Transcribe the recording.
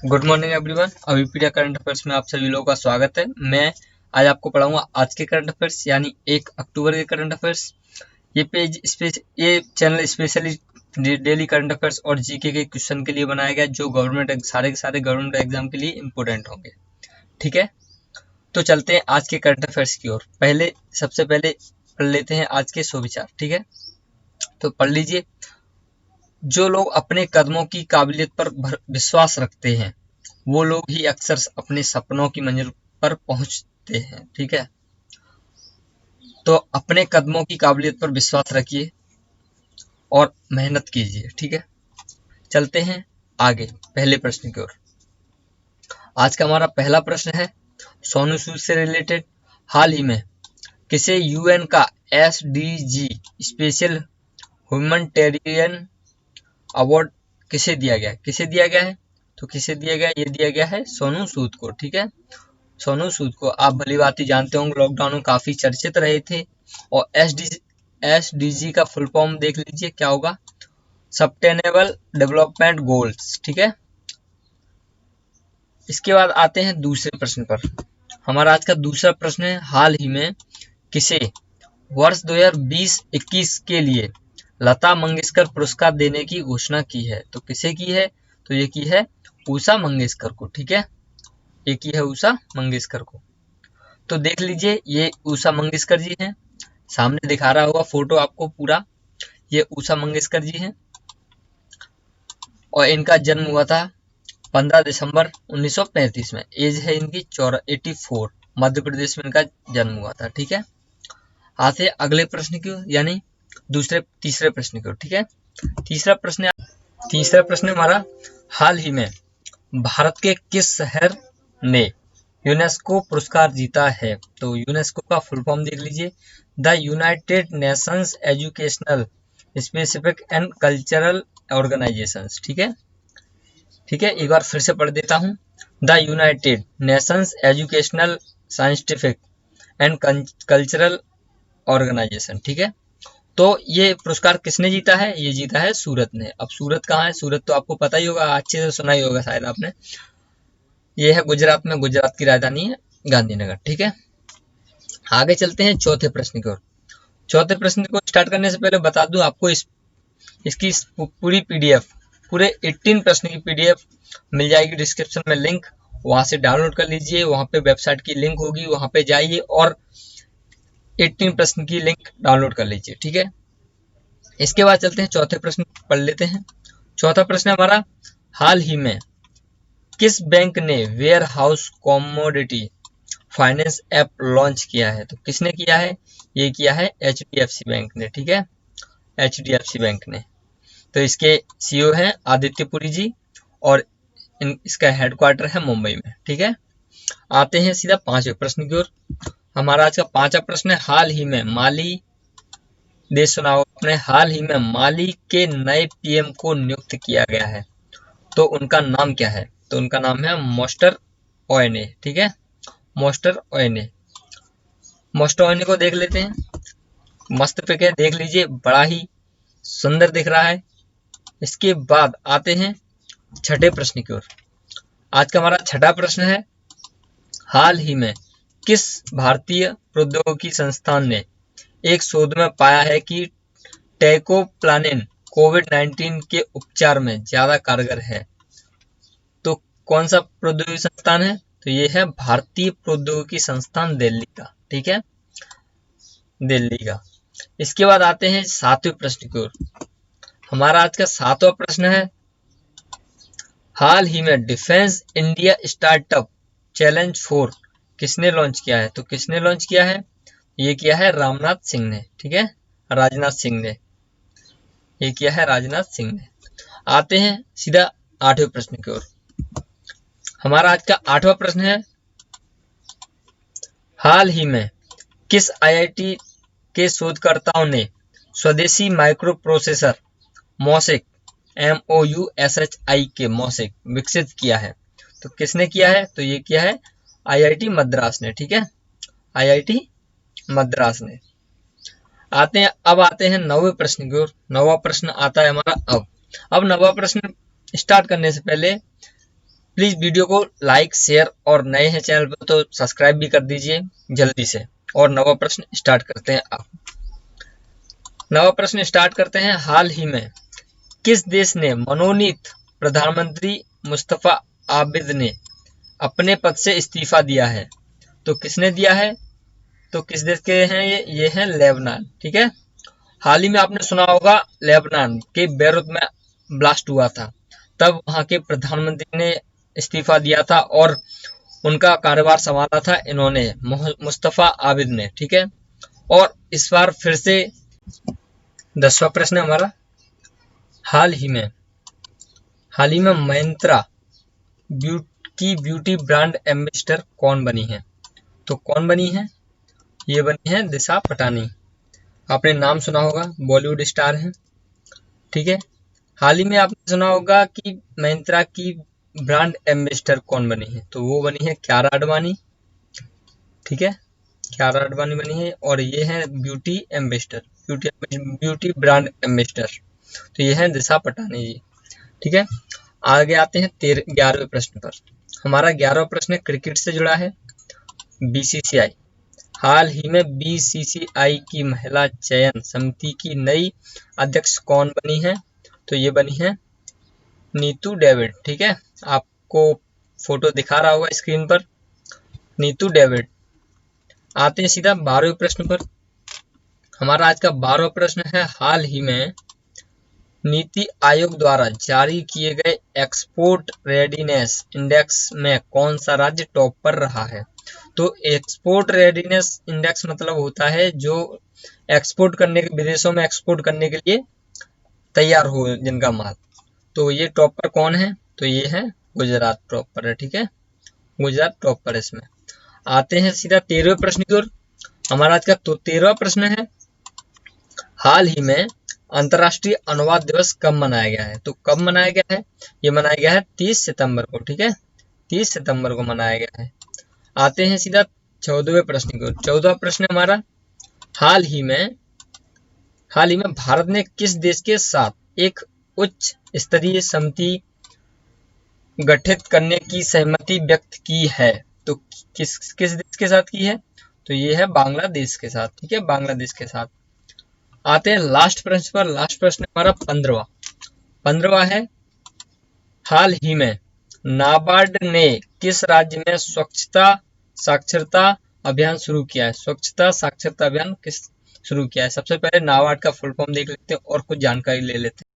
Good morning everyone. Abhipriya current affairs में आप सभी लोगों का स्वागत है। मैं आज आपको पढ़ाऊंगा आज के करंट अफेयर्स यानी 1 अक्टूबर के करंट अफेयर्स। ये channel specially daily current affairs और जीके के क्वेश्चन के लिए बनाया गया जो सारे के सारे गवर्नमेंट एग्जाम के लिए इंपॉर्टेंट होंगे। ठीक है, तो चलते हैं आज के करंट अफेयर्स की ओर। सबसे पहले पढ़ लेते हैं आज के सुविचार। ठीक है, तो पढ़ लीजिए। जो लोग अपने कदमों की काबिलियत पर विश्वास रखते हैं वो लोग ही अक्सर अपने सपनों की मंजिल पर पहुंचते हैं। ठीक है, तो अपने कदमों की काबिलियत पर विश्वास रखिए और मेहनत कीजिए। ठीक है, चलते हैं आगे पहले प्रश्न की ओर। आज का हमारा पहला प्रश्न है सोनू सूद से रिलेटेड। हाल ही में किसे यूएन का एसडीजी स्पेशल ह्यूमैनिटेरियन अवार्ड किसे दिया गया है? तो किसे दिया गया? ये दिया गया है सोनू सूद को। ठीक है, सोनू सूद को आप भली भांति जानते होंगे, लॉकडाउन में काफी चर्चित रहे थे। और एसडीजी का फुल फॉर्म देख लीजिए क्या होगा, सस्टेनेबल डेवलपमेंट गोल्स। ठीक है, इसके बाद आते हैं दूसरे प्रश्न पर। हमारा आज का दूसरा प्रश्न है हाल ही में किसे वर्ष 2020-21 के लिए लता मंगेशकर पुरस्कार देने की घोषणा की है? तो किसे की है? तो ये की है उषा मंगेशकर को। ठीक है, ये की है उषा मंगेशकर को। तो देख लीजिए, ये उषा मंगेशकर जी हैं, सामने दिखा रहा होगा फोटो आपको पूरा। ये उषा मंगेशकर जी हैं और इनका जन्म हुआ था 15 दिसंबर 1935 में। एज है इनकी 84। मध्य प्रदेश में इनका जन्म हुआ था। ठीक है, आते अगले प्रश्न की यानी तीसरे प्रश्न की ओर। ठीक है, तीसरा प्रश्न हमारा हाल ही में भारत के किस शहर ने यूनेस्को पुरस्कार जीता है? तो यूनेस्को का फुल फॉर्म देख लीजिए, the United Nations educational specific and cultural organisations. ठीक है, एक बार फिर से पढ़ देता हूँ, the United Nations educational scientific and cultural organisation. ठीक है, तो ये पुरस्कार किसने जीता है? ये जीता है सूरत ने। अब सूरत कहाँ है? सूरत तो आपको पता ही होगा, अच्छे से सुना ही होगा शायद आपने। ये है गुजरात में, गुजरात की राजधानी है गांधीनगर। ठीक है, आगे चलते हैं चौथे प्रश्न की ओर। चौथे प्रश्न को स्टार्ट करने से पहले बता दूं आपको इसकी पूरी पीडीएफ, पूरे 18 प्रश्न की पीडीएफ मिल जाएगी डिस्क्रिप्शन में, लिंक वहां से डाउनलोड कर लीजिए। वहां पे वेबसाइट की लिंक होगी, वहां पे जाइए और 18 प्रश्न की लिंक डाउनलोड कर लीजिए। ठीक है, इसके बाद चलते हैं चौथे प्रश्न पढ़ लेते हैं। चौथा प्रश्न हमारा हाल ही में किस बैंक ने warehouse commodity finance app launch किया है? तो किसने किया है? ये किया है एचडीएफसी बैंक ने। ठीक है, एचडीएफसी बैंक ने। तो इसके सीईओ हैं आदित्य पुरी जी और इसका हेडक्वार्टर है मुंबई में। ठीक है, आते हैं सीधा पांचवें प्रश्न की ओर। हमारा आज का पांचवा प्रश्न है हाल ही में माली देश चुनाव अपने हाल ही में माली के नए पीएम को नियुक्त किया गया है, तो उनका नाम क्या है? तो उनका नाम है मोस्टर ओयने। ठीक है, मोस्टर ओयने को देख लेते हैं। मस्त पिक है, देख लीजिए, बड़ा ही सुंदर दिख रहा है। इसके बाद आते हैं छठे प्रश्न की ओर। आज का हमारा छठा प्रश्न है हाल ही में किस भारतीय प्रौद्योगिकी संस्थान ने एक शोध में पाया है कि टेकोप्लानिन कोविड-19 के उपचार में ज्यादा कारगर है? तो कौन सा प्रौद्योगिकी संस्थान है? तो ये है भारतीय प्रौद्योगिकी संस्थान दिल्ली का। ठीक है, दिल्ली का। इसके बाद आते हैं सातवें प्रश्न की ओर। हमारा आज का सातवां प्रश्न है हाल ही में डिफेंस इंडिया स्टार्टअप चैलेंज 4 किसने लॉन्च किया है? तो किसने लॉन्च किया है? ये किया है राजनाथ सिंह ने। ठीक है, राजनाथ सिंह ने ये किया है, राजनाथ सिंह ने। आते हैं सीधा आठवें प्रश्न की ओर। हमारा आज का आठवां प्रश्न है हाल ही में किस आईआईटी के शोधकर्ताओं ने स्वदेशी micro processor mosaic MOUSHI mosaic विकसित किया है? तो किसने किया है? तो ये किया है आईआईटी मद्रास ने। ठीक है, आईआईटी मद्रास ने। अब आते हैं नौवें प्रश्न की ओर। नौवां प्रश्न आता है हमारा अब नौवां प्रश्न स्टार्ट करने से पहले प्लीज वीडियो को लाइक, शेयर और नए हैं चैनल पर तो सब्सक्राइब भी कर दीजिए जल्दी से। और नवा प्रश्न स्टार्ट करते हैं। आप नवा प्रश्न स्टार्ट करते हैं। हाल ही में किस देश ने मनोनीत प्रधानमंत्री मुस्तफा आबिद ने अपने पद से इस्तीफा दिया है? तो किसने दिया है? तो किस देश के हैं ये हैं लेबनान। ठीक है, हाल ही में आपने सुना होगा लेबनान के बेरूत में ब्लास्ट हुआ था, तब वहां के प्रधानमंत्री ने इस्तीफा दिया था और उनका कार्यभार संभाला था इन्होंने, मुस्तफा आबिद ने। ठीक है, और इस बार फिर से 10वां प्रश्न है हमारा। हाल ही में मंत्रा की ब्यूटी ब्रांड एम्बेसडर कौन बनी है? तो कौन बनी है? ये बनी है दिशा पटानी। आपने नाम सुना होगा, बॉलीवुड स्टार हैं। ठीक है, हाल ही में आपने सुना होगा कि मंत्रा की ब्रांड एम्बेसडर कौन बनी है? तो वो बनी है कियारा आडवाणी। ठीक है, कियारा आडवाणी बनी है और ये है beauty ambassador, beauty brand ambassador. तो ये है दिशा पटानी जी। ठीक है, आगे आते हैं 11वें प्रश्न पर। हमारा 11वां प्रश्न क्रिकेट से जुड़ा है। बीसीसीआई, हाल ही में बीसीसीआई की महिला चयन समिति की नई अध्यक्ष कौन बनी है? तो ये बनी है नीतू डेविड। ठीक है, आपको फोटो दिखा रहा होगा स्क्रीन पर, नीतू डेविड। आते हैं सीधा 12वें प्रश्न पर। हमारा आज का 12वां प्रश्न है, हाल ही में नीति आयोग द्वारा जारी किए गए एक्सपोर्ट रेडीनेस इंडेक्स में कौन सा राज्य टॉप पर रहा है? तो एक्सपोर्ट रेडीनेस इंडेक्स मतलब होता है जो एक्सपोर्ट करने के, विदेशों में एक्सपोर्ट करने के लिए तैयार हो जिनका माल। तो ये टॉप पर कौन है? तो ये है गुजरात टॉप पर है। ठीक है, गुजरात टॉप पर इसमें। आते हैं सीधा 13वें प्रश्न की ओर। हमारा आज का 13वां प्रश्न है, हाल ही में अंतर्राष्ट्रीय अनुवाद दिवस कब मनाया गया है? तो कब मनाया गया है? ये मनाया गया है 30 सितंबर को। ठीक है, 30 सितंबर को मनाया गया है। आते हैं सीधा 14वें प्रश्न की ओर। 14वां प्रश्न हमारा, हाल ही में भारत ने किस देश के साथ एक उच्च स्तरीय समिति गठित करने की सहमति व्यक्त की है? तो किस देश के साथ की है? तो ये है बांग्लादेश के साथ। ठीक है, बांग्लादेश के साथ। आते हैं लास्ट प्रश्न पर। लास्ट प्रश्न हमारा 15वां है, हाल ही में नाबार्ड ने किस राज्य में स्वच्छता साक्षरता अभियान शुरू किया है? स्वच्छता साक्षरता अभियान किस शुरू किया है? सबसे पहले नाबार्ड का फुल फॉर्म देख लेते हैं और कुछ जानकारी ले लेते हैं।